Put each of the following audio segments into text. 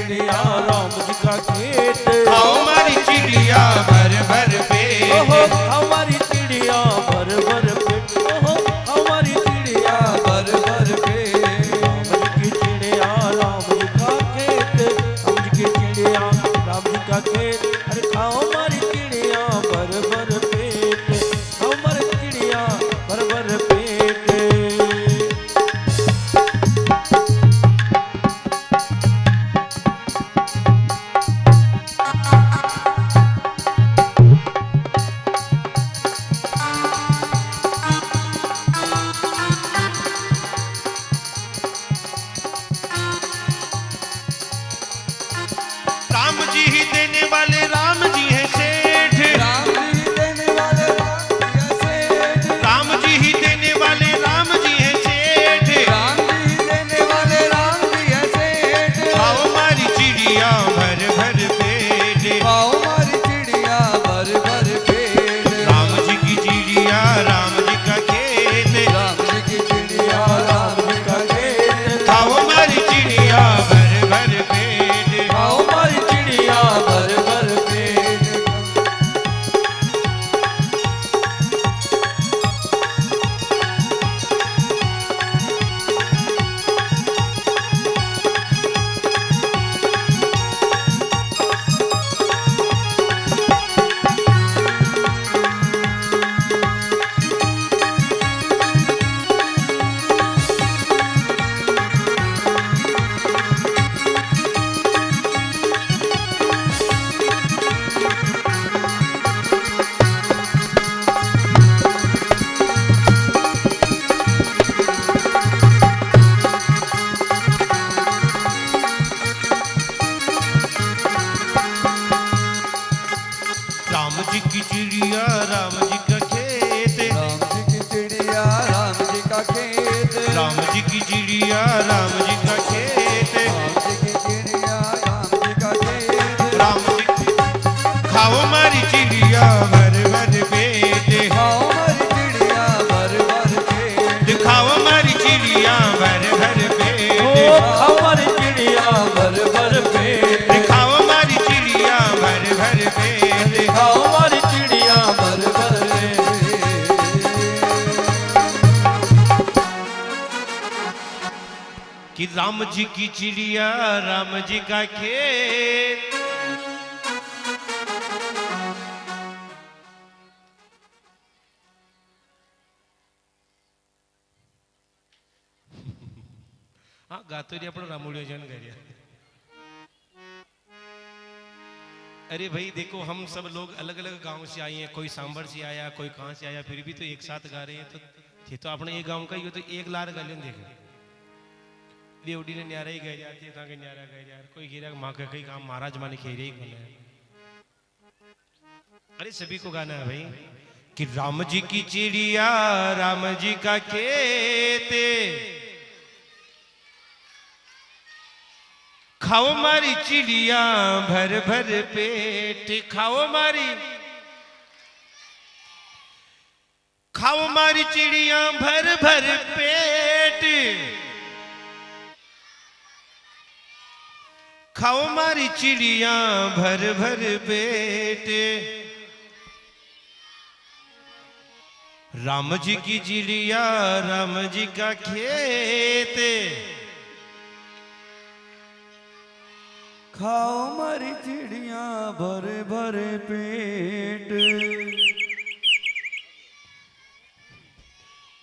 चिड़िया राम जी का खेत। खाओ हमारी चिड़िया भर भर पेट। ओहो हमारी चिड़िया भर भर पेट। ओहो हमारी चिड़िया भर भर पेट। राम जी की चिड़िया राम जी का खेत। राम जी की चिड़िया राम जी का खेत। अरे खाओ हमारी चिड़िया भर भर पेट। हमारी चिड़िया भर भर पेट। राम जी ही देने वाले राम जी हैं सेठ। राम जी देने वाले राम जी हैं सेठ। राम जी ही देने वाले राम जी हैं सेठ। राम जी देने वाले राम जी हैं सेठ। खाओ हमारी चिड़िया भर भर पेट। खाओ हमारी चिड़िया भर भर पेट। राम जी की चिड़िया राम जी का खेत। राम जी की चिड़िया राम जी का खेत। खाओ हमारी चिड़िया भर भर पेट। खाओ हमारी चिड़िया भर भर पेट। राम जी की चिड़िया राम जी का खेत। राम जी की चिड़िया राम जी का खेत। राम जी की चिड़िया राम जी का खेत। राम जी की चिड़िया राम जी का खेत। राम जी की खाओ हमारी चिड़िया भर भर पेट। खाओ हमारी चिड़िया भर भर पेट। खाओ हमारी चिड़िया भर भर पेट। ओ हमारी चिड़िया भर भर पेट। खाओ हमारी चिड़िया भर भर पेट। खाओ हमारी चिड़िया भर भर पेट। कि राम जी की चिड़िया राम जी का खेत। हाँ गातो रही अपना रामोड़िया जन करिया। अरे भाई देखो हम सब लोग अलग अलग गांव से आए हैं। कोई सांबर से आया कोई कहां से आया फिर भी तो एक साथ गा रहे हैं। तो ये तो अपने एक गांव का ही हो तो एक लार गा लें। देखे बेवडी ने न्यारा ही गए जाते ताकि न्यारा गए यार कोई गिरा माँ का कहीं काम महाराज माने खेरे ही बोला है। अरे सभी को गाना है भाई कि राम जी की चिड़िया राम जी का खेत। खाओ हमारी चिड़िया भर भर पेट। खाओ हमारी चिड़िया भर भर पेट। खाओ हमारी चिड़िया भर भर पेट। राम जी की चिड़िया राम जी का खेत। खाओ हमारी चिड़िया भर भर पेट।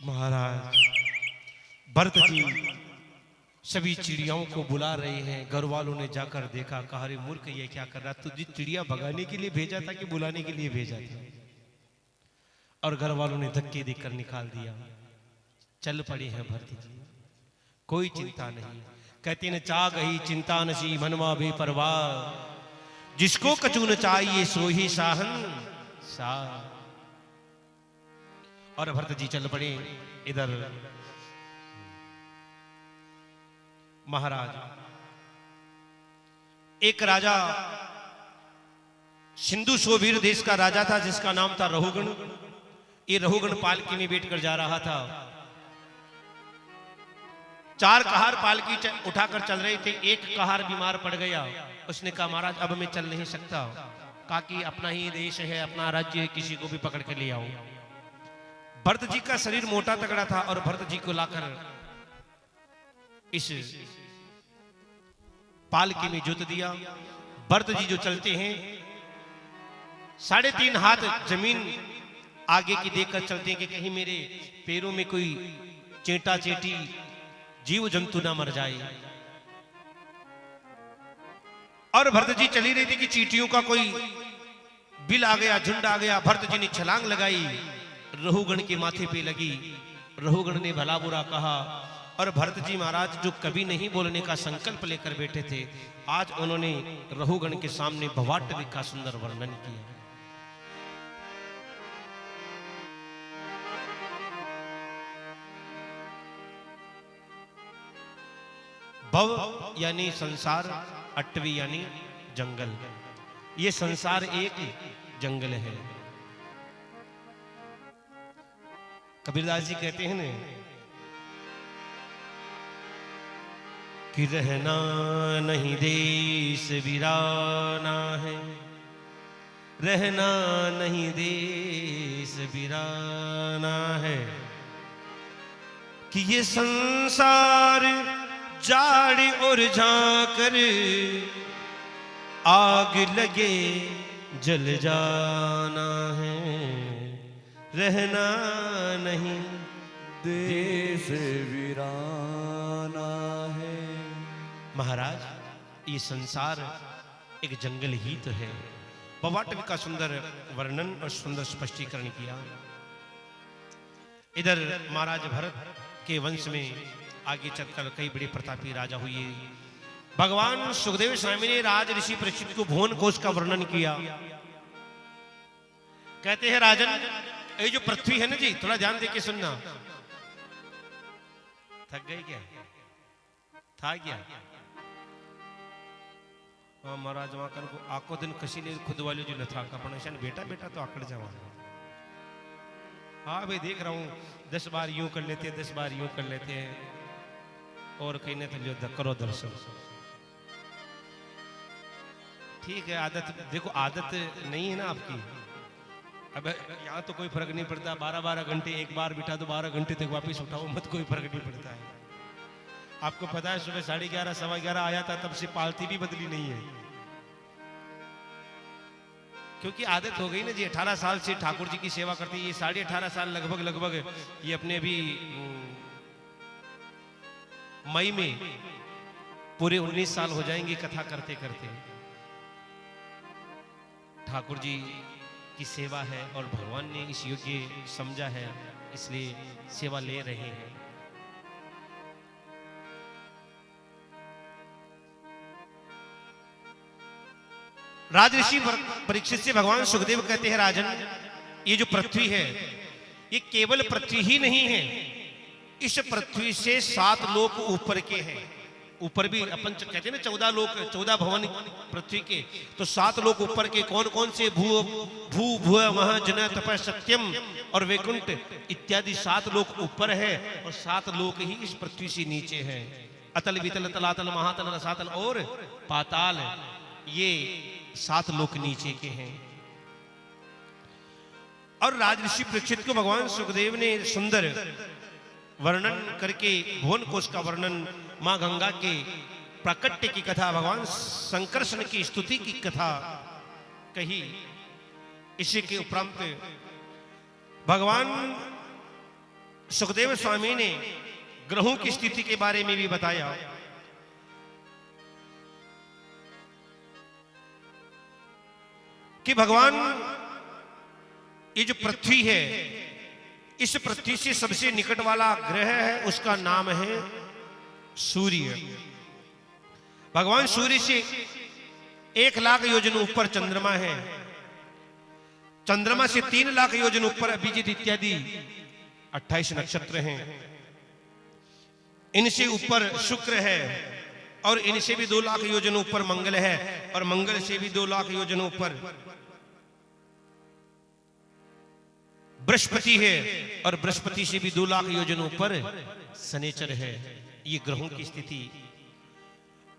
महाराज भरत जी सभी चिड़ियाओं को बुला रहे हैं। घर वालों ने जाकर देखा कहा रे मूर्ख ये क्या कर रहा। तुझे चिड़िया भगाने के लिए भेजा था कि बुलाने के लिए भेजा था। और घर वालों ने धक्के देकर निकाल दिया। चल पड़े हैं भरत जी कोई चिंता नहीं। कहते न चा गई चिंता नसी मनवा बेपरवाह। जिसको कचू न चाहिए सो ही साहन सा। और भरत जी चल पड़े इधर। महाराज एक राजा सिंधु शोभीर देश का राजा था जिसका नाम था रहुगण। ये रहुगण पालकी में बैठकर जा रहा था। 4 कहार पालकी उठाकर चल रहे थे। एक कहार बीमार पड़ गया। उसने कहा महाराज अब मैं चल नहीं सकता। कहा कि अपना ही देश है, अपना राज्य है, किसी को भी पकड़ के ले आओ। भरत जी का शरीर मोटा तगड़ा था और भरत जी को लाकर इस पालकी में जोत दिया। भरत जी जो चलते हैं 3.5 हाथ जमीन आगे की देखकर चलते हैं कि कहीं मेरे पैरों में कोई चेटा चेटी जीव जंतु ना मर जाए। और भरत जी चली रही थी कि चींटियों का कोई बिल आ गया, झुंड आ गया। भरत जी ने छलांग लगाई, रहुगण के माथे पे लगी। रहुगण ने भला बुरा कहा और भरत जी महाराज जो कभी नहीं बोलने का संकल्प लेकर बैठे थे, आज उन्होंने रहुगण के सामने भवाटवी का सुंदर वर्णन किया। भव यानी संसार, अटवी यानी जंगल। ये संसार एक जंगल है। कबीरदास जी कहते हैं ना कि रहना नहीं देश वीराना है, रहना नहीं देश वीराना है, कि ये संसार जाड़ और झांकर आग लगे जल जाना है, रहना नहीं देश वीराना है। महाराज ये संसार एक जंगल ही तो है। भवाटवी का सुंदर वर्णन और सुंदर स्पष्टीकरण किया। इधर महाराज भरत के वंश में आगे चलकर कई बड़े प्रतापी राजा हुए। भगवान सुखदेव स्वामी ने राज ऋषि परीक्षित को भुवन कोश का वर्णन किया। कहते हैं राजन, ये जो पृथ्वी है ना जी, थोड़ा ध्यान देके सुनना। थक गए क्या? था क्या? हाँ महाराज वहां कर आको दिन कशी ले खुद वाले जो लथा का पणशन बेटा बेटा तो आकड़ जावा। हाँ भाई देख रहा हूं 10 बार यूं कर लेते हैं, 10 बार यूं कर लेते हैं, और कहीं ना तो करो दर्शन। ठीक है, आदत देखो, आदत नहीं है ना आपकी। अब यहाँ तो कोई फर्क नहीं पड़ता। 12-12 घंटे एक बार बिठा दो, 12 घंटे तक वापस उठाओ मत, कोई फर्क नहीं पड़ता है। आपको पता है सुबह 11:30 11:15 आया था, तब से पालती भी बदली नहीं है, क्योंकि आदत हो गई ना जी। 18 साल से ठाकुर जी की सेवा करती है। ये 18.5 साल लगभग ये अपने अभी मई में पूरे 19 साल हो जाएंगे कथा करते करते। ठाकुर जी की सेवा है और भगवान ने इस योग्य समझा है, इसलिए सेवा ले रहे हैं। राजऋषि परीक्षित से भगवान सुखदेव कहते हैं राजन, ये जो पृथ्वी है ये केवल पृथ्वी ही नहीं है, इस पृथ्वी से 7 लोक ऊपर के हैं। ऊपर भी अपन कहते हैं ना 14 लोक, 14 भवन पृथ्वी के, तो 7 लोक ऊपर के कौन कौन से? भू भुव मह जन तप सत्यम और वैकुंठ इत्यादि 7 लोक ऊपर है और 7 लोक ही इस पृथ्वी से नीचे है। अतल वितल तलातल महातल रसातल और पाताल, ये 7 लोक नीचे के हैं। और राजऋषि परीक्षित को भगवान सुखदेव ने सुंदर वर्णन करके भुवन कोश का वर्णन, मां गंगा के प्राकट्य की कथा, भगवान संकर्षण की स्तुति की कथा कही। इसी के उपरांत भगवान सुखदेव स्वामी ने ग्रहों की स्थिति के बारे में भी बताया। कि भगवान ये जो पृथ्वी है, इस पृथ्वी से सबसे निकट वाला ग्रह है, उसका नाम है सूर्य। भगवान सूर्य से 1 लाख योजन ऊपर चंद्रमा है। चंद्रमा से 3 लाख योजन ऊपर अभिजीत इत्यादि 28 नक्षत्र हैं। इनसे ऊपर शुक्र है और इनसे भी 2 लाख योजन ऊपर मंगल है और मंगल से भी 2 लाख योजन ऊपर बृहस्पति है और बृहस्पति से भी 2 लाख योजन ऊपर शनिचर है। ये ग्रहों की स्थिति।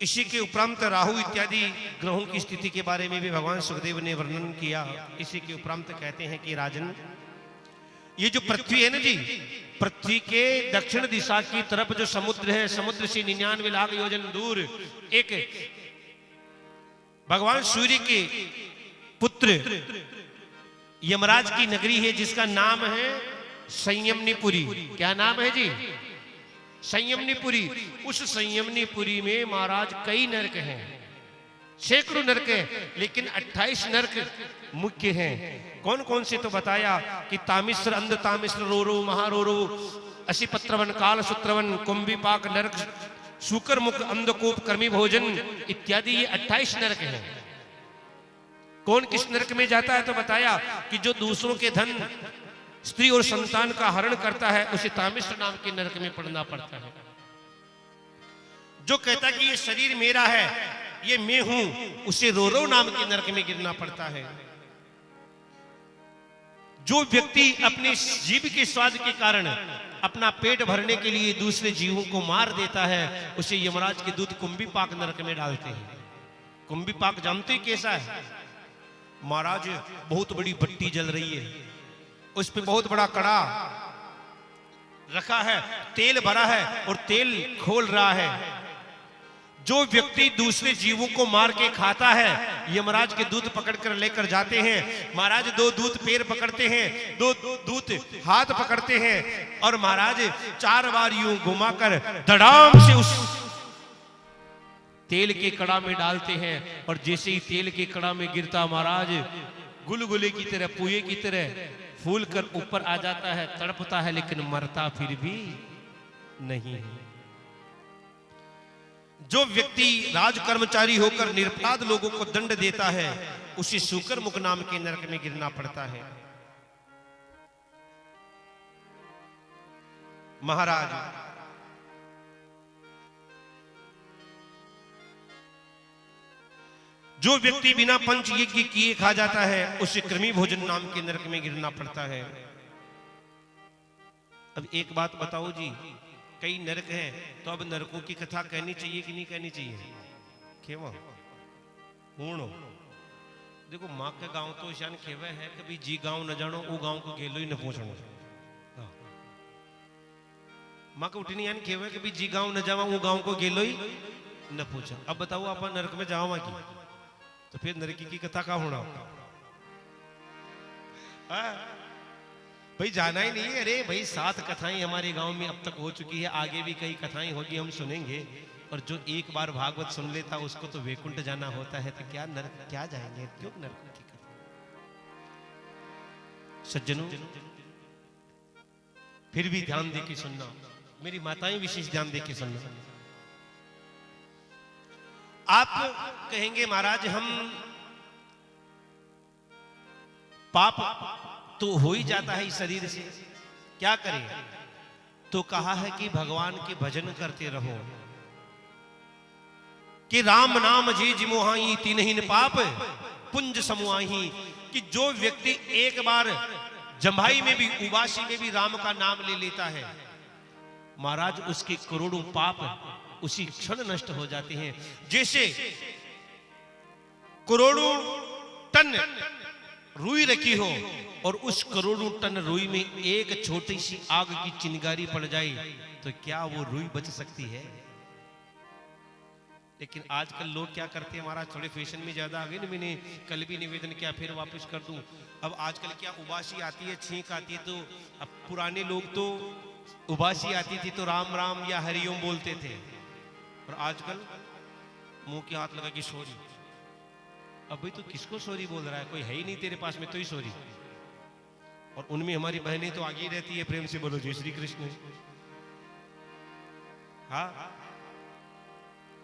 इसी के उपरांत राहु इत्यादि ग्रहों की स्थिति के बारे में भी भगवान सुखदेव ने वर्णन किया। इसी के उपरांत कहते हैं कि राजन, ये जो पृथ्वी है ना जी, पृथ्वी के दक्षिण दिशा की तरफ जो समुद्र है, समुद्र से 99 लाख योजन दूर एक भगवान सूर्य के पुत्र यमराज की नगरी है, जिसका नाम है संयमनीपुरी। क्या नाम है जी? संयमनीपुरी। उस संयमनीपुरी में महाराज कई नरक हैं, सैकड़ों नरक हैं, लेकिन 28 नरक मुख्य हैं। कौन कौन से? तो बताया कि तामिश्र, अंध तामिश्र, रोरो, महारोरो, असिपत्रवन, काल सूत्रवन, कुंभिपाक नरक, शुकर मुख, अंधकूप, कर्मी भोजन इत्यादि ये 28 नरक हैं। कौन किस नरक में जाता है? तो बताया कि जो दूसरों के धन, स्त्री और संतान का हरण करता है, उसे तामिश्र नाम के नरक में पड़ना पड़ता है। जो कहता है कि ये शरीर मेरा है, ये मैं हूं, उसे रोरो नाम के नरक में गिरना पड़ता है। जो व्यक्ति अपने जीव के स्वाद के कारण अपना पेट भरने के लिए दूसरे जीवों को मार देता है, उसे यमराज के दूत कुंभिपाक नरक में डालते हैं। कुंभिपाक जानते कैसा है? महाराज, बहुत बड़ी भट्टी जल रही है, उस पे बहुत बड़ा कड़ा रखा है, तेल भरा है और तेल खोल रहा है। जो व्यक्ति दूसरे जीवों को मार के खाता है, यमराज के दूत पकड़कर लेकर जाते हैं। महाराज 2 दूत पैर पकड़ते हैं, 2 दूत हाथ पकड़ते हैं और महाराज 4 बार यूं घुमाकर धड़ाम से उस तेल के कड़ा में डालते हैं। और जैसे ही तेल के कड़ा में गिरता, महाराज गुलगुले की तरह, पुए की तरह फूल कर ऊपर आ जाता है, तड़पता है, लेकिन मरता फिर भी नहीं है। जो व्यक्ति राज कर्मचारी होकर निरपराध लोगों को दंड देता है, उसे शुकर मुख नाम के नरक में गिरना पड़ता है। महाराज, जो व्यक्ति बिना पंच यज्ञ किए खा जाता है, उसे कृमि भोजन नाम के नरक में गिरना पड़ता है। अब एक बात बताओ जी, कई नरक हैं, तो अब नरकों की कथा कहनी चाहिए कि नहीं कहनी चाहिए? खेवा हूणो देखो, माँ के गांव तो शान खेवे है, कभी जी गांव न जानो, वो गांव को गेलो ही न पहुंचनो। माँ को उठनी यान खेवे, कभी जी गांव न जावा, वो गांव को गेलो ही न पूछा। अब बताओ आप नरक में जावा की, तो फिर नरकी की कथा का होना? भाई जाना ही नहीं है। अरे भाई 7 कथाएं हमारे गांव में अब तक हो चुकी है, आगे भी कई कथाएं होगी, हम सुनेंगे। और जो एक बार भागवत सुन लेता उसको तो वैकुंठ जाना होता है, तो क्या नरक, क्या जाएंगे? क्यों नरक की कथा? सज्जनों, फिर भी ध्यान दे के सुनना, मेरी माताएं विशेष ध्यान दे के सुनना। आप कहेंगे महाराज हम पाप तो हो ही जाता है इस शरीर से, क्या करें? तो कहा है कि भगवान के भजन करते रहो, कि राम नाम जी जिमोहाई तीनहीन पाप पुंज समुआही। कि जो व्यक्ति एक बार जम्भाई में भी, उबासी में भी राम का नाम ले लेता है, महाराज उसके करोड़ों पाप उसी क्षण नष्ट हो जाते हैं। जैसे करोड़ों टन रुई रखी हो और उस करोड़ों टन रुई में एक छोटी सी आग की चिंगारी पड़ जाए, तो क्या वो रुई बच सकती है? लेकिन आजकल लोग क्या करते हैं महाराज, थोड़े फैशन में ज्यादा आ गए ना। मैंने कल भी निवेदन किया, फिर वापस कर दूं। अब आजकल क्या उबासी आती है, छींक आती है, तो अब पुराने लोग तो उबासी आती थी तो राम राम या हरिओम बोलते थे, और आजकल मुंह के हाथ लगा कि सॉरी। अब भाई तो किसको सॉरी बोल रहा है? कोई है ही नहीं तेरे पास में, तो ही सॉरी। और उनमें हमारी बहनें तो आगे रहती है, प्रेम से बोलो जय श्री कृष्ण। हाँ,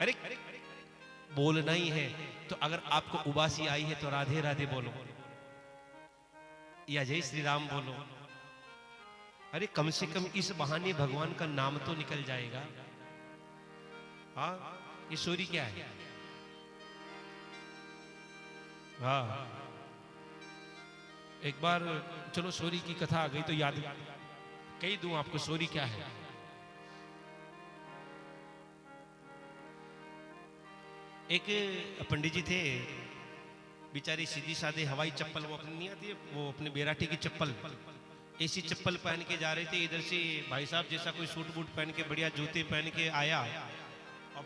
अरे बोलना ही है तो अगर आपको उबासी आई है तो राधे राधे बोलो या जय श्री राम बोलो। अरे कम से कम इस बहाने भगवान का नाम तो निकल जाएगा। हाँ, ये सॉरी क्या है? हाँ, एक बार चलो सॉरी की कथा आ गई तो याद कही दूं आपको, सॉरी क्या है। एक पंडित जी थे, बेचारी सीधी सादी हवाई चप्पल, वो अपनी नहीं आती है, वो अपने बेराठी की चप्पल, ऐसी चप्पल पहन के जा रहे थे। इधर से भाई साहब जैसा कोई सूट बूट पहन के बढ़िया जूते पहन के आया। अब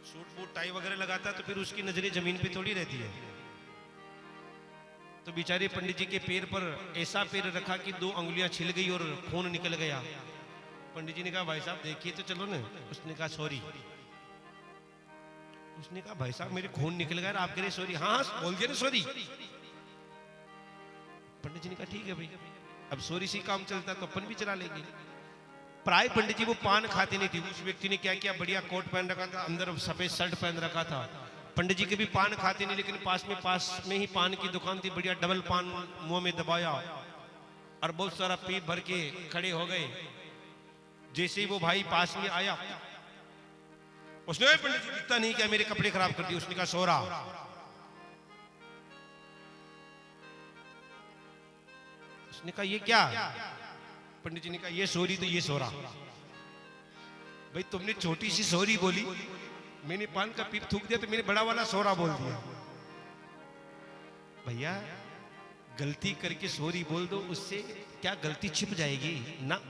सूट बूट टाई वगैरह लगाता तो फिर उसकी नजरें जमीन पे थोड़ी रहती है। तो बेचारे पंडित जी के पैर पर ऐसा पैर रखा कि 2 अंगुलियां छिल गई और खून निकल गया। पंडित जी ने कहा भाई साहब देखिए तो चलो ना। उसने कहा सॉरी। उसने कहा भाई साहब मेरे खून निकल गया, आप कह रहे सॉरी। हाँ बोल दिया ना सॉरी। पंडित जी ने कहा ठीक है भाई, अब सॉरी से काम चलता तो अपन भी चला लेंगे। प्राय पंडित जी वो पान खाते नहीं थे। उस व्यक्ति ने क्या किया, बढ़िया कोट पहन रखा था, अंदर सफेद शर्ट पहन रखा था। पंडित जी के भी पान खाते नहीं, लेकिन पास में ही पान की दुकान थी, बढ़िया डबल पान मुंह में दबाया और बहुत सारा पीप भर के खड़े हो गए। जैसे ही वो भाई पास में आया, उसने पंडित जी दिखता नहीं, क्या मेरे कपड़े खराब कर दिए। उसने कहा सो रहा। उसने कहा ये क्या। पंडित जी ने कहा ये सोरी तो ये सोरा। भाई तुमने छोटी सी सोरी बोली, मैंने पान का पीप थूक दिया तो मैंने बड़ा वाला सोरा बोल दिया। भैया गलती करके सोरी बोल दो, उससे क्या गलती छिप जाएगी ना।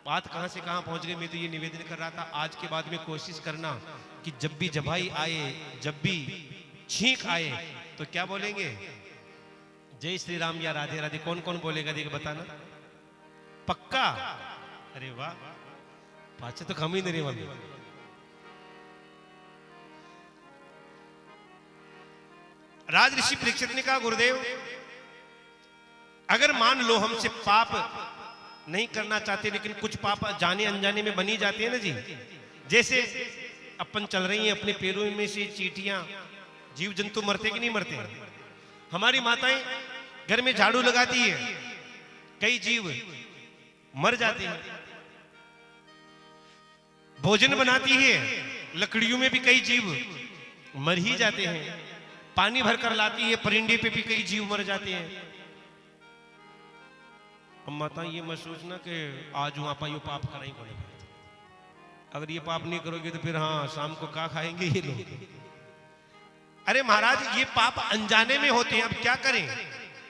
बात कहां से कहां पहुंच गई। मैं तो ये निवेदन कर रहा था, आज के बाद में कोशिश करना कि जब भी जबाई आए, जब भी छींक आए तो क्या बोलेंगे, जय श्री राम या राधे राधे। कौन कौन बोलेगा देख बताना पक्का। अरे वाह, पाचे तो कम ही नहीं रे। राज ऋषि परीक्षित ने कहा गुरुदेव अगर मान लो हमसे पाप नहीं करना चाहते, लेकिन कुछ पाप जाने अनजाने में बनी जाते हैं ना जी। जैसे अपन चल रही हैं, अपने पैरों में से चींटियां, जीव जंतु मरते कि नहीं मरते। हमारी माताएं घर में झाड़ू लगाती है, कई जीव मर जाते हैं। भोजन बनाती है, लकड़ियों में भी कई जीव मर ही जाते हैं। पानी भरकर लाती है, परिंदे पे भी कई जीव मर जाते हैं। अब माता ये मत सोचना कि आज वहां पर ये पाप करना ही पड़ेगा। अगर ये पाप नहीं करोगे तो फिर हाँ शाम को क्या खाएंगे ये लोग। अरे महाराज ये पाप अनजाने में होते हैं, अब क्या करें।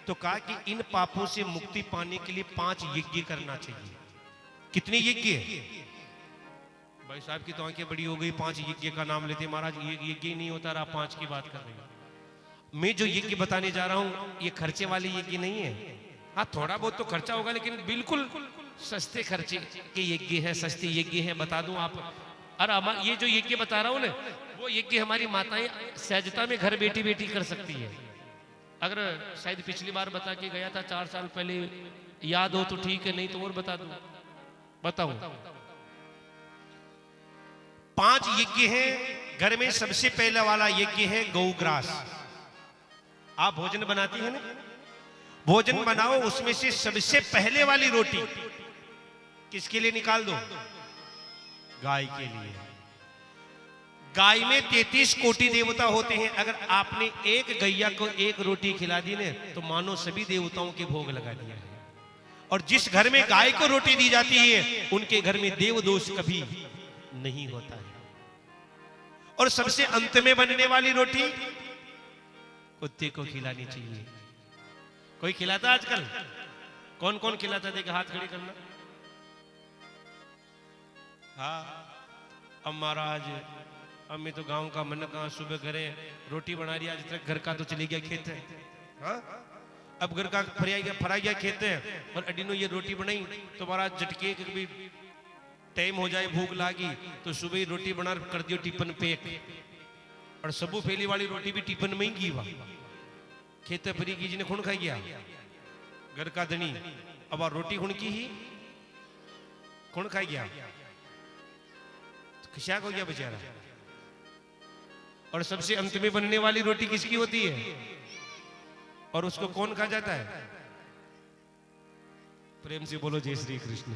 तो कहा कि इन पापों से मुक्ति पाने के लिए 5 यज्ञ करना चाहिए। कितने यज्ञ। भाई साहब की तो आंखें बड़ी हो गई, 5 यज्ञ का नाम लेते। महाराज ये यज्ञ ही नहीं होता रहा, 5 की बात कर रहे हैं। मैं जो यज्ञ बताने जा रहा हूं ये खर्चे वाले यज्ञ नहीं है। हाँ थोड़ा बहुत तो खर्चा होगा, लेकिन बिल्कुल सस्ते खर्चे के यज्ञ है, सस्ते यज्ञ है। बता दूं आप, अरे ये जो यज्ञ बता रहा हूं ना, वो यज्ञ हमारी माताएं सहजता में घर बैठी बैठी कर सकती है। अगर शायद पिछली बार बता के गया था 4 साल पहले, याद हो तो ठीक है, नहीं तो और बता दूं। बताऊं 5 यज्ञ हैं घर में। सबसे पहला वाला यज्ञ है गौग्रास। आप भोजन बनाती हैं ना, भोजन बनाओ, उसमें से सबसे पहले वाली रोटी किसके लिए निकाल दो, गाय के लिए। गाय में 33 कोटि देवता होते हैं। अगर आपने एक गैया को एक रोटी खिला दी ने तो मानो सभी देवताओं के भोग लगा दिया है। और जिस घर में गाय को रोटी दी जाती है उनके घर में देव दोष कभी नहीं होता है। और सबसे अंत में बनने वाली रोटी कुत्ते को खिलानी चाहिए। कोई खिलाता आजकल? कौन कौन खिलाता, देख हाथ खड़े करना। हाँ अब महाराज अब मैं तो गांव का मन कहा, सुबह घरे रोटी बना रही, आज तक घर का तो चली गया खेत है। हाँ अब घर का फरा गया खेत है और अडिनो ये रोटी बनाई तो महाराज झटके कभी टाइम हो जाए, भूख लागी तो सुबह ही रोटी बना कर दियो टिफिन पैक। और सबू फैली वाली रोटी भी टिफिन में ही की हुआ। खेत फरी की जी ने खून खा गया घर का धनी। अब रोटी खून की ही खून खा गया, खिशाक हो गया बेचारा। और सबसे अंत में बनने वाली रोटी किसकी होती है और उसको कौन खा जाता है? प्रेम से बोलो जय श्री कृष्ण।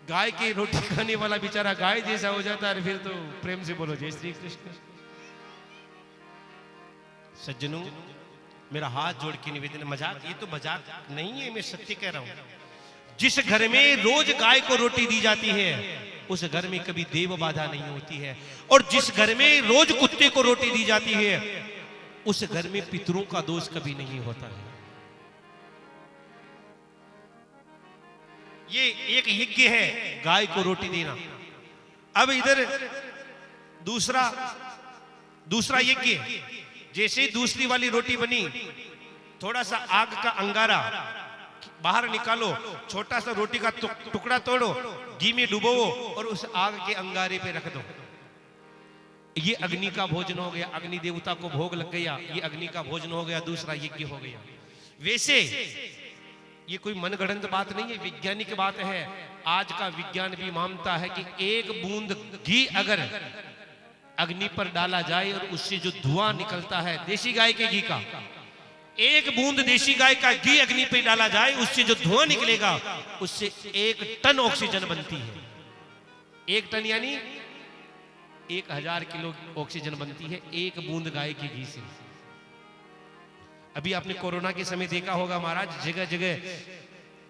गाय की रोटी खाने वाला बेचारा गाय जैसा हो जाता है। फिर तो प्रेम से बोलो जय श्री कृष्ण। सज्जनों मेरा हाथ जोड़ के निवेदन, मजाक ये तो मजाक नहीं है, मैं सत्य कह रहा हूं। जिस घर में रोज गाय को रोटी दी जाती है उस घर में कभी देव बाधा नहीं होती है। और जिस घर में रोज कुत्ते को रोटी दी जाती है उस घर में पितरों का दोष कभी नहीं होता है। ये एक यज्ञ है गाय को रोटी देना। अब इधर दूसरा यज्ञ, जैसे दूसरी वाली रोटी बनी, थोड़ा सा आग का अंगारा बाहर निकालो, छोटा सा रोटी का टुकड़ा तोड़ो, घी में डुबोवो और उस आग के अंगारे पे रख दो। ये अग्नि का भोजन हो गया, अग्नि देवता को भोग लग गया, ये अग्नि का भोजन हो गया, दूसरा यज्ञ हो गया। वैसे ये कोई मनगढ़ंत बात नहीं है, वैज्ञानिक बात है। आज का विज्ञान भी मानता है कि एक बूंद घी अगर अग्नि पर डाला जाए और उससे जो धुआं निकलता है देसी गाय के घी का, एक बूंद देसी गाय का घी अग्नि पर डाला जाए उससे जो धुआं निकलेगा उससे 1 टन ऑक्सीजन बनती है। 1 टन यानी 1000 किलो ऑक्सीजन बनती है एक बूंद गाय के घी से। अभी आपने कोरोना के समय देखा होगा महाराज, जगह जगह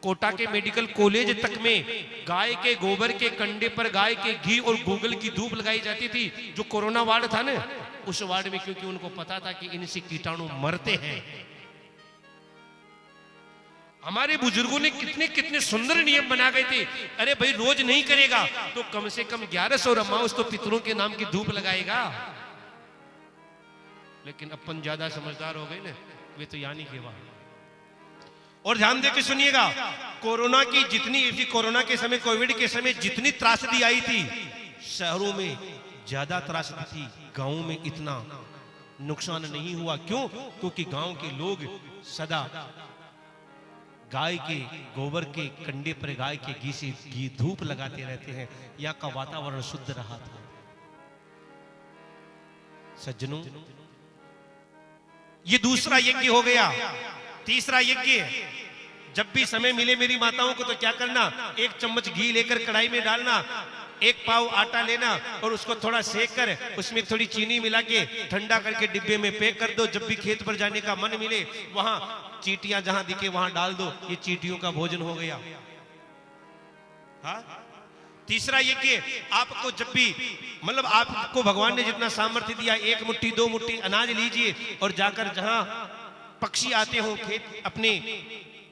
कोटा के मेडिकल कॉलेज तक में गाय के गोबर के कंडे पर गाय के घी और गूगल की धूप लगाई जाती थी। जो कोरोना वार्ड था ना, उस वार्ड में, क्योंकि उनको पता था कि इनसे कीटाणु मरते हैं। हमारे बुजुर्गों ने कितने कितने सुंदर नियम बना गए थे। अरे भाई रोज नहीं करेगा तो कम से कम 1100 रमाउस तो पितरों के नाम की धूप लगाएगा। लेकिन अपन ज्यादा समझदार हो गए ना, वे तो यानी के वहां। और ध्यान देकर सुनिएगा, कोरोना की जितनी, कोरोना के समय, कोविड के समय जितनी त्रासदी आई थी, शहरों में ज्यादा त्रासदी थी, गांवों में इतना नुकसान नहीं हुआ। क्यों? क्योंकि गांव के लोग सदा गाय के गोबर के कंडे पर गाय के घी से घी धूप लगाते रहते हैं। यहाँ का वातावरण शुद्ध रहा था। सज्जनों, ये दूसरा यज्ञ हो गया। तीसरा यज्ञ, जब भी समय मिले मेरी माताओं को तो क्या करना, 1 चम्मच घी लेकर कढ़ाई में डालना, 1 पाव आटा लेना और उसको थोड़ा सेक कर उसमें थोड़ी चीनी मिला के ठंडा करके डिब्बे में पैक कर दो। जब भी खेत पर जाने का मन मिले वहां चींटियां जहां दिखे वहां डाल दो। ये चींटियों का भोजन हो गया। हाँ? तीसरा यज्ञ, आपको जब भी, मतलब आपको भगवान ने जितना सामर्थ्य दिया, 1 मुट्ठी 2 मुट्ठी अनाज लीजिए और जाकर जहां पक्षी आते हो, खेत अपने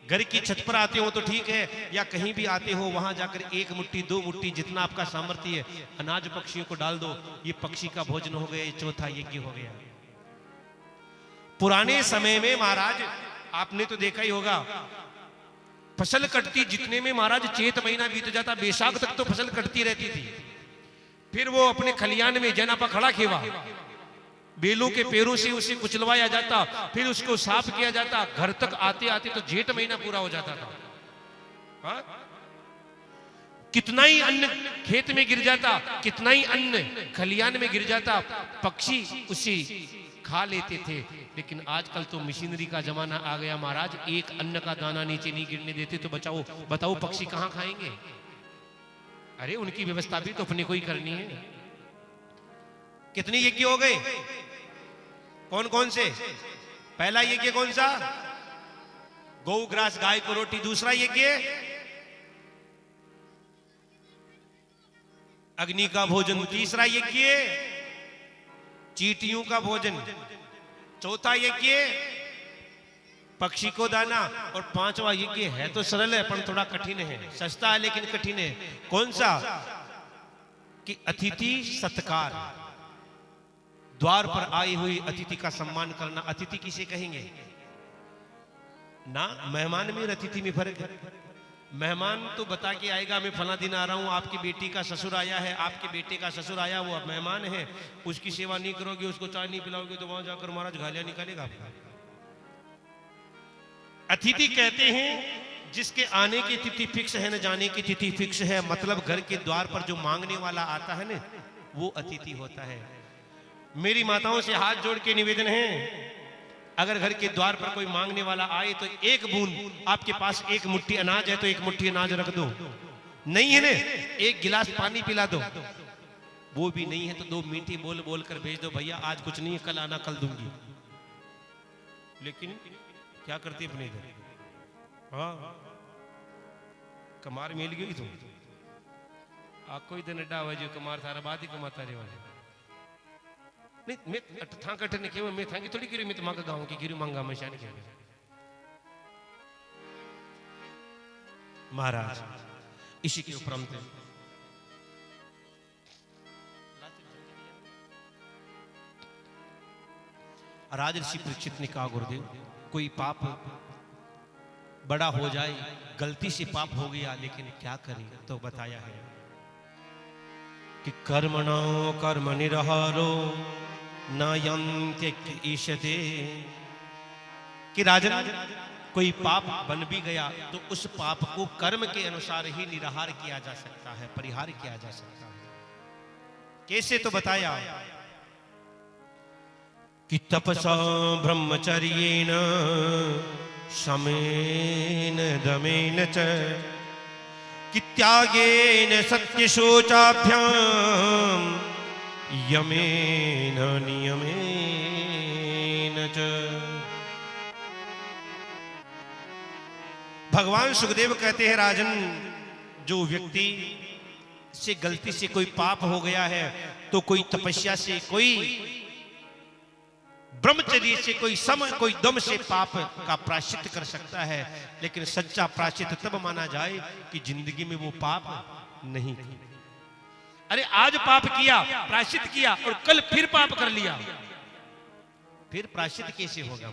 घर की छत पर आते हो तो ठीक है, या कहीं भी आते हो वहां जाकर 1 मुट्ठी 2 मुट्ठी जितना आपका सामर्थ्य है अनाज पक्षियों को डाल दो। ये पक्षी का भोजन हो गया। ये चौथा यज्ञ हो गया। पुराने समय में महाराज आपने तो देखा ही होगा, फसल कटती जितने में महाराज चैत महीना बीत जाता, बैसाख तक तो फसल कटती रहती थी। फिर वो अपने खलियान में जना पर खड़ा खेवा, बेलों के पैरों से उसे कुचलवाया जाता, फिर उसको साफ किया जाता। घर तक आते आते तो जेठ महीना पूरा हो जाता था। हाँ? कितना ही अन्न खेत में गिर जाता, कितना ही अन्न खलियान में गिर जाता, पक्षी उसे खा लेते थे। लेकिन आजकल तो मशीनरी का जमाना आ गया महाराज, एक अन्न का दाना नीचे नहीं गिरने देते तो बताओ पक्षी कहां खाएंगे? अरे उनकी व्यवस्था भी तो अपने को ही करनी है। कितने यज्ञ हो गए? कौन कौन से? पहला यज्ञ कौन सा? गौ ग्रास, गाय को रोटी। दूसरा यज्ञ अग्नि का भोजन। तीसरा यज्ञ चींटियों का भोजन। चौथा यज्ञ पक्षी को दाना। और 5वां यज्ञ है तो सरल है पर थोड़ा कठिन है, सस्ता है लेकिन कठिन है। कौन सा? कि अतिथि सत्कार, द्वार पर आई हुई अतिथि का सम्मान करना। अतिथि किसे कहेंगे ना? मेहमान में और अतिथि में फर्क है। मेहमान तो बता के आएगा मैं फला दिन आ रहा हूं, आपकी बेटी का ससुर आया है, आपके बेटे का ससुर आया, वो मेहमान है, उसकी सेवा नहीं करोगे, उसको चाय नहीं पिलाओगे तो वहां जाकर महाराज गालियां निकालेगा। अतिथि कहते हैं जिसके आने की तिथि फिक्स है, न जाने की तिथि फिक्स है। मतलब घर के द्वार पर जो मांगने वाला आता है ना, वो अतिथि होता है। मेरी माताओं से हाथ जोड़ के निवेदन है, अगर घर के द्वार पर कोई मांगने वाला आए तो 1 बूंद, आपके पास 1 मुट्ठी अनाज है तो 1 मुट्ठी अनाज रख दो। नहीं है ना, 1 गिलास पानी पिला दो। वो भी नहीं है तो 2 मीठी बोल बोल कर भेज दो, भैया आज कुछ नहीं है, कल आना, कल दूंगी। लेकिन क्या करती अपने इधर? हाँ, कमार मिल गई तो कोई दिन अड्डा वजो कुमार थारा बात ही कमाता रे वाले नहीं मैं था कट ने केव मैं था की थोड़ी गिरी मैं तो मांगा गांव की गिरी मांगा मैं शान के महाराज इसी के उपरांत राज ऋषि परीक्षित ने कहा गुरुदेव कोई पाप बड़ा हो जाए गलती से पाप हो गया लेकिन क्या करें तो बताया है कि कर्मणो कर्म निरहारो न यन्त्य ईशते कि राजन कोई पाप बन भी गया तो उस पाप को कर्म के अनुसार ही निराहार किया जा सकता है परिहार किया जा सकता है कैसे तो बताया कि तपसा ब्रह्मचर्येण शमेन दमेन च कि त्यागेन सत्यशोचाभ्याम यमेन नियमेन च। भगवान सुखदेव कहते हैं राजन जो व्यक्ति से गलती से कोई पाप हो गया है तो कोई तपस्या से कोई ब्रह्मचर्य से कोई सम कोई दम से पाप का प्रायश्चित कर सकता है लेकिन सच्चा प्रायश्चित तब माना जाए कि जिंदगी में वो पाप नहीं किया। अरे आज पाप किया प्रायश्चित किया और कल फिर पाप कर लिया फिर प्रायश्चित कैसे होगा।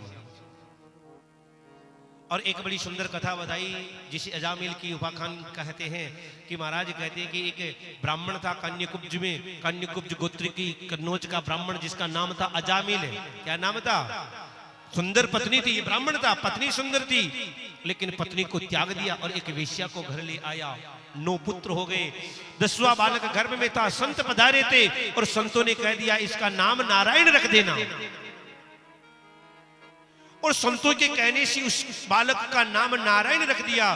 और एक बड़ी सुंदर कथा बताई जिसे अजामिल की उपाख्यान कहते हैं कि महाराज कहते हैं कि एक ब्राह्मण था कन्याकुब्ज में कन्याकुब्ज गोत्र की कन्नौज का ब्राह्मण जिसका नाम था अजामिल है। क्या नाम था? सुंदर पत्नी थी, ब्राह्मण था, पत्नी सुंदर थी लेकिन पत्नी को त्याग दिया और एक वेश्या को घर ले आया। 9 पुत्र हो गए, 10वां बालक गर्भ में था। संत पधारे थे और संतों ने कह दिया इसका नाम नारायण रख देना और संतों के कहने से उस बालक का नाम नारायण रख दिया।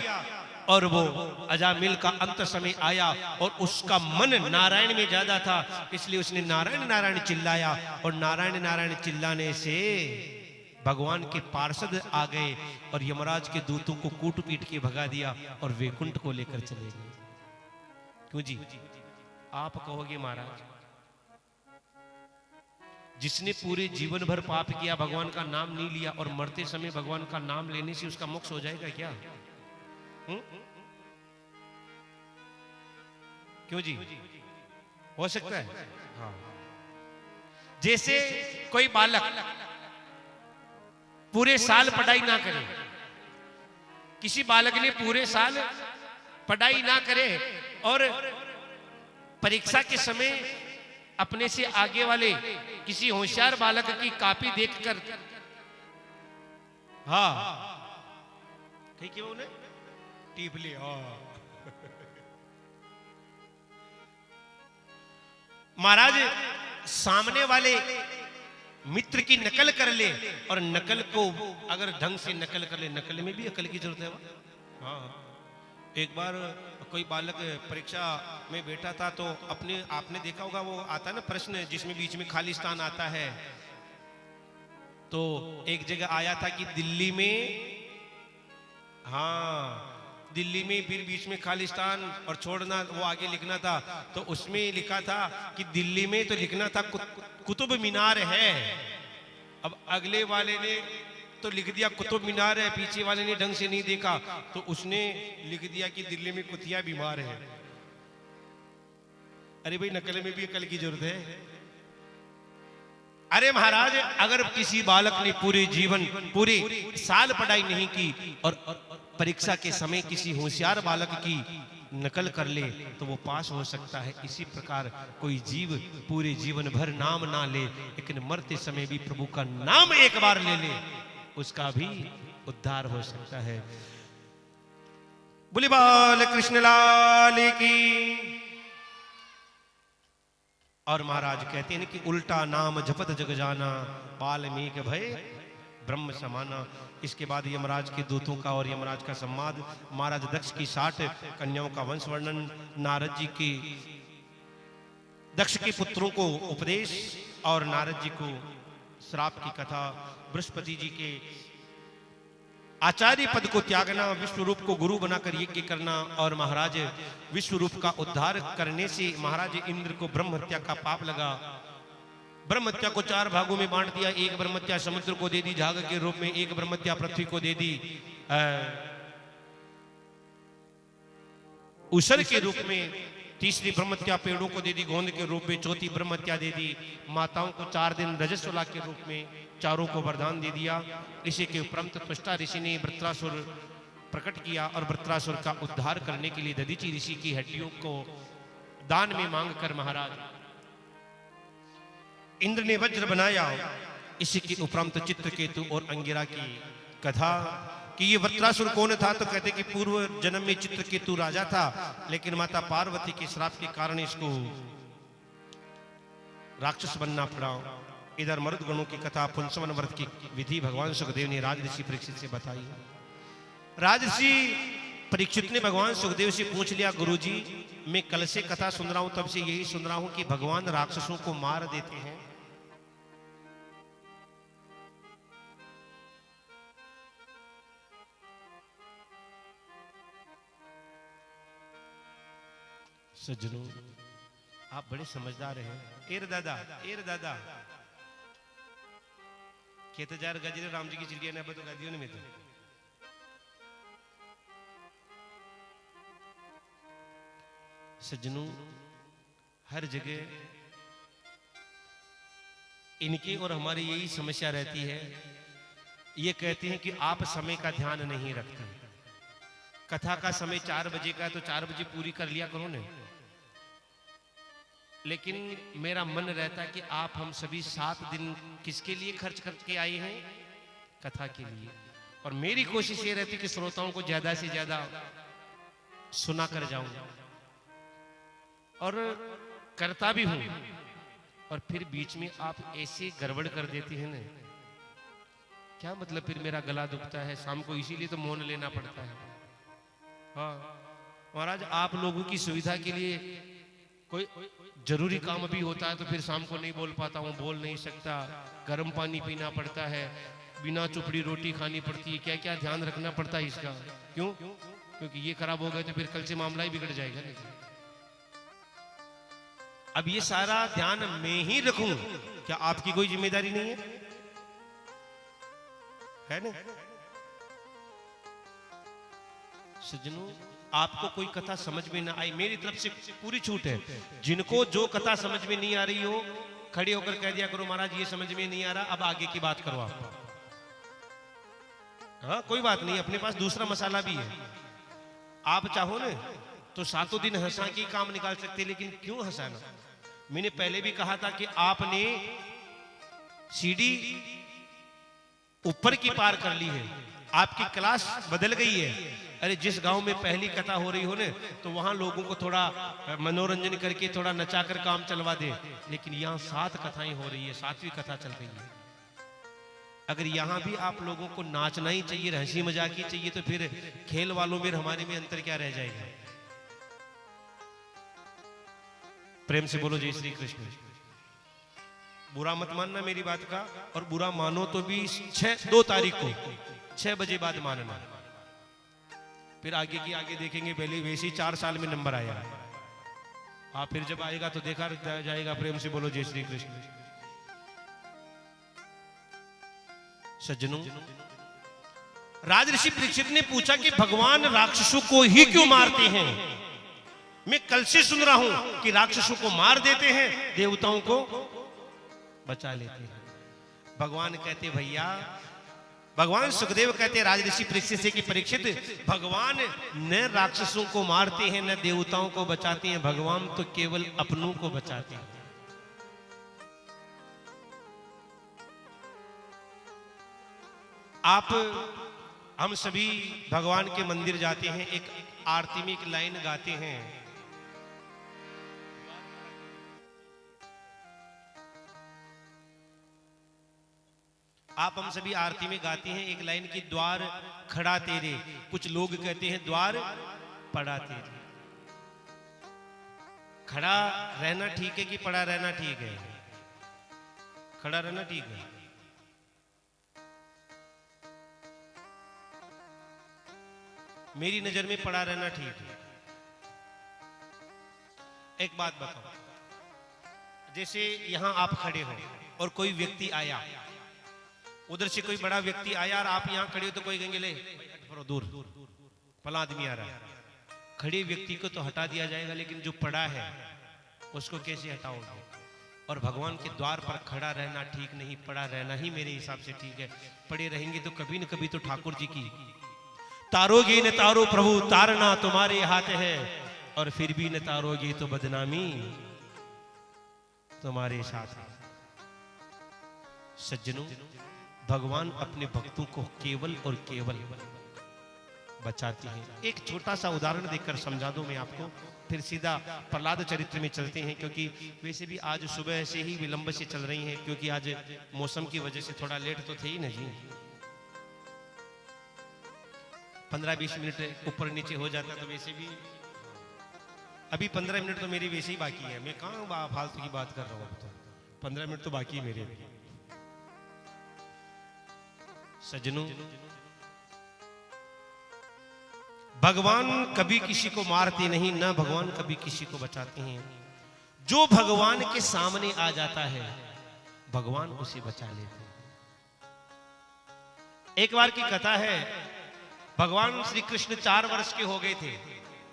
और वो अजामिल का अंत समय आया और उसका मन नारायण में ज्यादा था इसलिए उसने नारायण नारायण चिल्लाया और नारायण नारायण चिल्लाने से भगवान के पार्षद आ गए और यमराज के दूतों को कूट पीट के भगा दिया और वैकुंठ को लेकर चले गए। क्यों जी? आप कहोगे महाराज जिसने पूरे जीवन भर पाप किया भगवान का नाम नहीं लिया और मरते समय भगवान का नाम लेने से उसका मोक्ष हो जाएगा क्या? क्यों जी? हो सकता है। हाँ। जैसे कोई बालक पूरे साल पढ़ाई ना करे, किसी बालक ने पूरे साल पढ़ाई ना करे और परीक्षा के समय अपने से आगे वाले किसी होशियार बालक की कॉपी देखकर हाँ ठीक है उन्हें टीप ले महाराज सामने वाले मित्र की नकल कर ले और नकल को अगर ढंग से नकल कर ले, नकल में भी अकल की जरूरत है। हाँ एक बार कोई बालक परीक्षा में बैठा था तो आपने देखा होगा वो आता है ना प्रश्न जिसमें बीच में खाली स्थान आता है। तो एक जगह आया था कि दिल्ली में, हाँ दिल्ली में फिर बीच में खाली स्थान और छोड़ना वो आगे लिखना था। तो उसमें लिखा था कि दिल्ली में तो लिखना था कुतुब मीनार है। अब अगले वाले ने तो लिख दिया कुतुब मीनार है, पीछे वाले ने ढंग से नहीं देखा तो उसने लिख दिया कि दिल्ली में कुतिया बीमार है। अरे भाई नकल में भी अकल की जरूरत है। अरे महाराज अगर किसी बालक ने पूरे जीवन पूरे साल पढ़ाई नहीं की और परीक्षा के समय किसी होशियार बालक की नकल कर ले तो वो पास हो सकता है। इसी प्रकार कोई जीव पूरे जीवन भर नाम ना ले लेकिन मरते समय भी प्रभु का नाम एक बार ले ले उसका भी उद्धार हो सकता है। बोले बाल कृष्ण लाल की। और महाराज कहते हैं कि उल्टा नाम जपत जग जाना वाल्मीकि भय ब्रह्म समाना। इसके बाद यमराज के दूतों का और यमराज का संवाद, महाराज दक्ष की 60 कन्याओं का वंश वर्णन, नारद जी की दक्ष के पुत्रों को उपदेश और नारद जी को श्राप की कथा, बृहस्पति जी के आचार्य पद को त्यागना, विश्व रूप को गुरु बनाकर यज्ञ करना और महाराज विश्व रूप का उद्धार करने से महाराज इंद्र को ब्रह्म हत्या का पाप लगा। ब्रह्म हत्या को 4 भागों में बांट दिया। एक ब्रह्म हत्या समुद्र को दे दी झाग के रूप में, एक ब्रह्म हत्या पृथ्वी को दे दी उसर के रूप में, तीसरी ब्रह्म हत्या पेड़ों को दे दी गोंद के रूप में, चौथी ब्रह्म हत्या दे दी माताओं को 4 दिन रजस्वला के रूप में, चारों को वरदान दे दिया। इसी के उपरांत त्वष्टा ऋषि ने वृत्रासुर प्रकट किया और वृत्रासुर का उद्धार करने के लिए दधीचि ऋषि की हड्डियों को दान में मांग कर महाराज इंद्र ने वज्र बनाया। इसी के उपरांत चित्रकेतु और अंगिरा की कथा कि ये वृत्रासुर कौन था, तो कहते कि पूर्व जन्म में चित्रकेतु राजा था, लेकिन माता पार्वती के श्राप के कारण इसको राक्षस बनना पड़ा। इधर मरुद गणों की कथा, पुंसवन व्रत की विधि भगवान सुखदेव ने राजऋषि परीक्षित से बताई। राजऋषि परीक्षित ने भगवान सुखदेव से पूछ लिया, गुरुजी मैं कल से कथा सुन रहा हूं, तब से यही सुन रहा हूं कि भगवान राक्षसों को मार देते हैं। सज्जनों आप बड़े समझदार हैं। एर दादा खेत जार गजरे राम जी की चिड़िया ने बता दियो में तो सज्जनों हर जगह इनकी और हमारी यही समस्या रहती है। ये कहते हैं कि आप समय का ध्यान नहीं रखते। कथा का समय 4 बजे का है तो 4 बजे पूरी कर लिया करो ने। लेकिन मेरा मन रहता है कि आप हम सभी 7 दिन किसके लिए खर्च करके आए हैं? कथा के लिए। और मेरी कोशिश ये रहती कि श्रोताओं को ज्यादा से ज्यादा सुना कर जाऊं और करता भी हूं। और फिर बीच में आप ऐसे गड़बड़ कर देती हैं ना, क्या मतलब फिर मेरा गला दुखता है शाम को, इसीलिए तो मौन लेना पड़ता है। हाँ महाराज, आप लोगों की सुविधा के लिए कोई जरूरी काम भी होता है तो फिर शाम को नहीं बोल पाता हूँ, बोल नहीं सकता, गर्म पानी पीना पड़ता है, बिना चुपड़ी रोटी खानी पड़ती है, क्या क्या ध्यान रखना पड़ता है इसका। क्यों? क्योंकि ये खराब हो गए तो फिर कल से मामला ही बिगड़ जाएगा। अब ये सारा ध्यान मैं ही रखूं, क्या आपकी कोई जिम्मेदारी नहीं है ना? सज्जनों आपको कोई कथा समझ में ना आई, मेरी तरफ से पूरी छूट है। जिनको जो कथा समझ में नहीं आ रही हो, खड़े होकर कह दिया करो महाराज ये समझ में नहीं आ रहा, अब आगे की बात करो आप। हाँ कोई बात नहीं, अपने पास दूसरा मसाला भी है। आप चाहो ना तो 7 दिन हंसा के काम निकाल सकते, लेकिन क्यों हंसाना? मैंने पहले भी कहा था कि आपने सीढ़ी ऊपर की पार कर ली है, आपकी क्लास बदल गई है। अरे जिस गांव में पहली कथा हो रही हो ना, तो वहां लोगों को थोड़ा मनोरंजन करके थोड़ा नचा कर काम चलवा दे, लेकिन यहाँ 7 कथाएं हो रही है, 7वीं कथा चल रही है। अगर यहां भी आप लोगों को नाचना ही चाहिए, हंसी मजाक ही चाहिए, तो फिर खेल वालों में हमारे में अंतर क्या रह जाएगा? प्रेम से बोलो जय श्री कृष्ण। बुरा मत मानना मेरी बात का, और बुरा मानो तो भी 2 तारीख को 6 बजे बाद मानना। फिर आगे की आगे देखेंगे, पहले वैसे ही 4 साल में नंबर आया। हाँ फिर जब आएगा तो देखा जाएगा। प्रेम से बोलो जय श्री कृष्ण। सज्जनों राजऋषि परीक्षित ने पूछा कि भगवान राक्षसों को ही क्यों मारते हैं? मैं कल से सुन रहा हूं कि राक्षसों को मार देते हैं, देवताओं को बचा लेते हैं। भगवान कहते भैया, भगवान सुखदेव कहते राजऋषि परीक्षित से कि परीक्षित, भगवान न राक्षसों को मारते हैं न देवताओं को बचाते हैं, भगवान तो केवल अपनों को बचाते हैं। आप हम सभी भगवान के मंदिर जाते हैं, एक आरती में एक लाइन गाते हैं, आप हम सभी आरती में गाते हैं एक लाइन की, द्वार खड़ा तेरे। कुछ लोग कहते हैं द्वार पड़ा तेरे। खड़ा रहना ठीक है कि पड़ा रहना ठीक है? खड़ा रहना ठीक है। मेरी नजर में पड़ा रहना ठीक है। एक बात बताओ, जैसे यहां आप खड़े हो और कोई व्यक्ति आया, उधर से कोई बड़ा व्यक्ति आया और आप यहां खड़े हो तो कोई कहेंगे ले थोड़ा दूर, फला आदमी आ रहा है। खड़े व्यक्ति को तो हटा दिया जाएगा, लेकिन जो पड़ा है उसको कैसे हटाओगे? और भगवान के द्वार पर खड़ा रहना ठीक नहीं, पड़ा रहना ही मेरे हिसाब से ठीक है। पड़े रहेंगे तो कभी न कभी तो ठाकुर जी की तारोगे न तारो प्रभु, तारना तुम्हारे हाथ है, और फिर भी न तारोगे तो बदनामी तुम्हारे साथ है। सज्जनों, भगवान अपने भक्तों को केवल और केवल बचाते हैं। एक छोटा सा उदाहरण देकर समझा दूं मैं आपको, फिर सीधा प्रहलाद चरित्र में चलते हैं, क्योंकि वैसे भी आज सुबह से ही विलंब से चल रही हैं, क्योंकि आज मौसम की वजह से थोड़ा लेट तो थे ही ना जी। 15-20 मिनट ऊपर नीचे हो जाता तो वैसे भी अभी 15 मिनट तो मेरी वैसे ही बाकी है। मैं कहां फालतू की बात कर रहा हूं, तो 15 मिनट तो बाकी है मेरे। सज्जनों, भगवान कभी किसी को मारते नहीं, ना भगवान कभी किसी को बचाते हैं। जो भगवान के सामने आ जाता है भगवान उसे बचा लेते हैं। एक बार की कथा है, भगवान श्री कृष्ण 4 वर्ष के हो गए थे।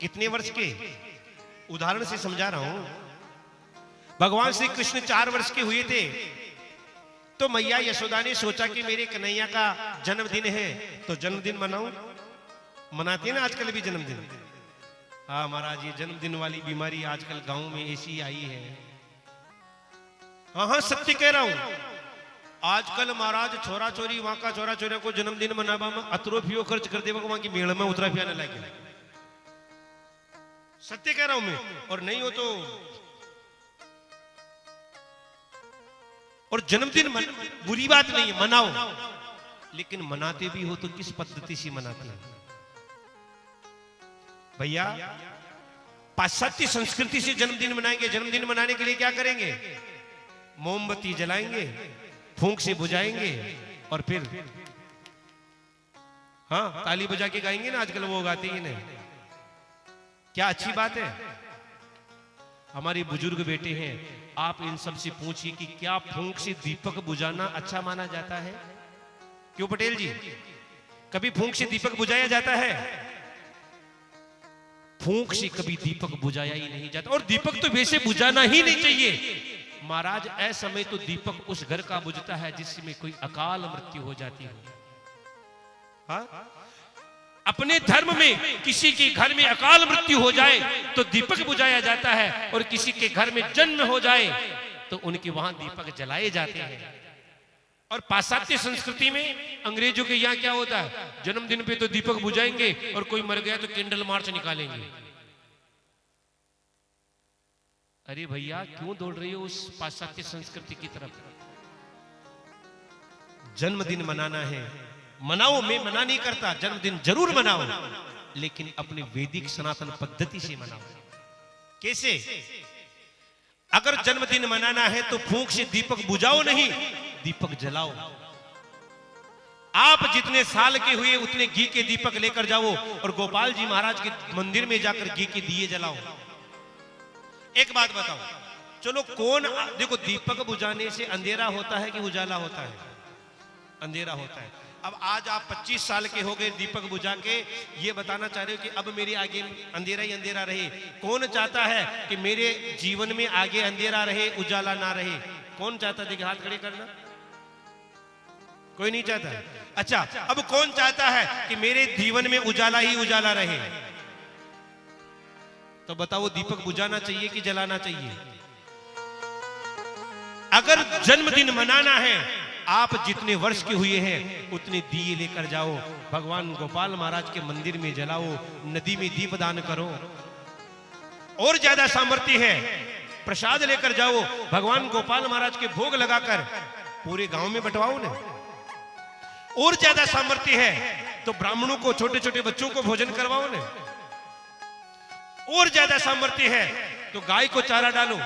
कितने वर्ष के? उदाहरण से समझा रहा हूं। भगवान श्री कृष्ण 4 वर्ष के हुए थे तो मैया यशोदा ने सोचा कि मेरे कन्हैया का जन्मदिन है तो जन्मदिन मनाऊं। मनाते हैं ना आजकल भी जन्मदिन। हाँ महाराज, ये जन्मदिन वाली बीमारी आजकल गांव में ऐसी आई है। हाँ सत्य कह रहा हूं। आजकल महाराज छोरा चोरी, वहां का छोरा चोरिया को जन्मदिन मनावा में अतरो फियो खर्च कर देगा, वहां की मेड़ में उतरा फियाने लगे। सत्य कह रहा हूं मैं। और नहीं हो तो, और जन्मदिन बुरी बात नहीं है, मनाओ, लेकिन मनाते भी हो तो किस पद्धति से मनाते हैं भैया? पाश्चात्य संस्कृति से जन्मदिन मनाएंगे। जन्मदिन मनाने के लिए क्या करेंगे? मोमबत्ती जलाएंगे, फूंक से बुझाएंगे, और फिर हाँ ताली बजा के गाएंगे ना। आजकल वो गाते ही नहीं। क्या अच्छी बात है? हमारे बुजुर्ग बेटे हैं, आप इन सब से पूछिए कि क्या फूंक से दीपक बुझाना अच्छा माना जाता है? क्यों पटेल जी, कभी फूंक से दीपक बुझाया जाता है? फूंक से कभी दीपक बुझाया ही नहीं जाता। और दीपक तो वैसे बुझाना ही नहीं चाहिए महाराज। ऐसा समय तो दीपक उस घर का बुझता है जिसमें कोई अकाल मृत्यु हो जाती हो। हाँ? अपने धर्म में किसी के घर में अकाल मृत्यु हो जाए तो दीपक बुझाया जाता है, और किसी के घर में जन्म हो जाए तो उनके वहां दीपक जलाए जाते हैं। और पाश्चात्य संस्कृति में अंग्रेजों के यहाँ क्या होता है? जन्मदिन पे तो दीपक बुझाएंगे, और कोई मर गया तो कैंडल मार्च निकालेंगे। अरे भैया, क्यों दौड़ रही हो उस पाश्चात्य संस्कृति की तरफ? जन्मदिन मनाना है, मनाओ। मैं मना नहीं करता, जन्मदिन जरूर मनाओ, लेकिन अपनी वैदिक सनातन पद्धति से मनाओ। कैसे? अगर जन्मदिन मनाना है तो फूंक से दीपक बुझाओ नहीं, दीपक जलाओ। आप जितने साल के हुए उतने घी के दीपक लेकर जाओ और गोपाल जी महाराज के मंदिर में जाकर घी के दिए जलाओ। एक बात बताओ, चलो कौन, देखो दीपक बुझाने से अंधेरा होता है कि उजाला होता है? अंधेरा होता है। अब आज आप 25 साल के हो गए, दीपक बुझा के ये बताना चाह रहे हो कि अब मेरे आगे अंधेरा ही अंधेरा रहे। कौन चाहता है कि मेरे जीवन में आगे अंधेरा रहे, उजाला ना रहे? कौन चाहता? देखिए हाथ खड़े करना। कोई नहीं चाहता। अच्छा, अब कौन चाहता है कि मेरे जीवन में उजाला ही उजाला रहे? तो बताओ, दीपक बुझाना चाहिए कि जलाना चाहिए? अगर जन्मदिन मनाना है, आप जितने वर्ष के हुए हैं उतने दिए लेकर जाओ, भगवान गोपाल महाराज के मंदिर में जलाओ, नदी में दीप दान करो। और ज्यादा सामर्थ्य है, प्रसाद लेकर जाओ, भगवान गोपाल महाराज के भोग लगाकर पूरे गांव में बंटवाओ ना। और ज्यादा सामर्थ्य है तो ब्राह्मणों को, छोटे छोटे बच्चों को भोजन करवाओ ना। और ज्यादा सामर्थ्य है तो गाय को चारा डालो,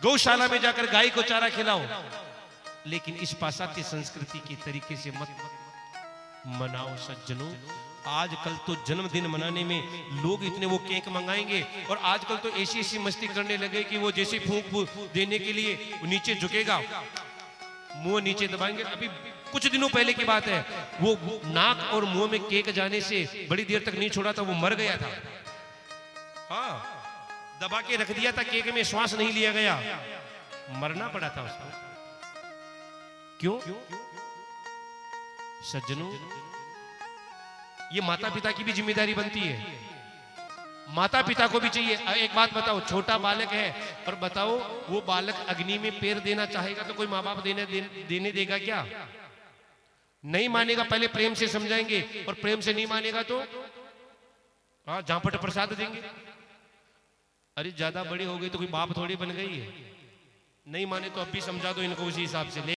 गौशाला में जाकर गाय को चारा खिलाओ। लेकिन इस पाश्चात्य संस्कृति के तरीके से मत मनाओ सज्जनों। आजकल तो जन्मदिन मनाने में लोग इतने वो केक मंगाएंगे, और आजकल तो ऐसी ऐसी मस्ती करने लगे कि वो जैसे फूंक देने के लिए नीचे झुकेगा, मुंह नीचे दबाएंगे। अभी कुछ दिनों पहले की बात है, वो नाक और मुंह में केक जाने से बड़ी देर तक नहीं छोड़ा था, वो मर गया था। हाँ, दबा के रख दिया था केक में, श्वास नहीं लिया गया, मरना पड़ा था उसको। क्यों? सज्जनों, ये माता पिता की भी जिम्मेदारी बनती है। माता पिता को भी चाहिए। एक बात बताओ, छोटा बालक है और बताओ वो बालक अग्नि में पैर देना चाहेगा तो कोई माँ बाप देने देगा क्या? नहीं मानेगा, पहले प्रेम से समझाएंगे, और प्रेम से नहीं मानेगा तो हाँ झांपट प्रसाद देंगे। अरे ज्यादा बड़ी हो गई तो कोई बाप थोड़ी बन गई है। नहीं माने तो अब भी समझा दो इनको उसी हिसाब से।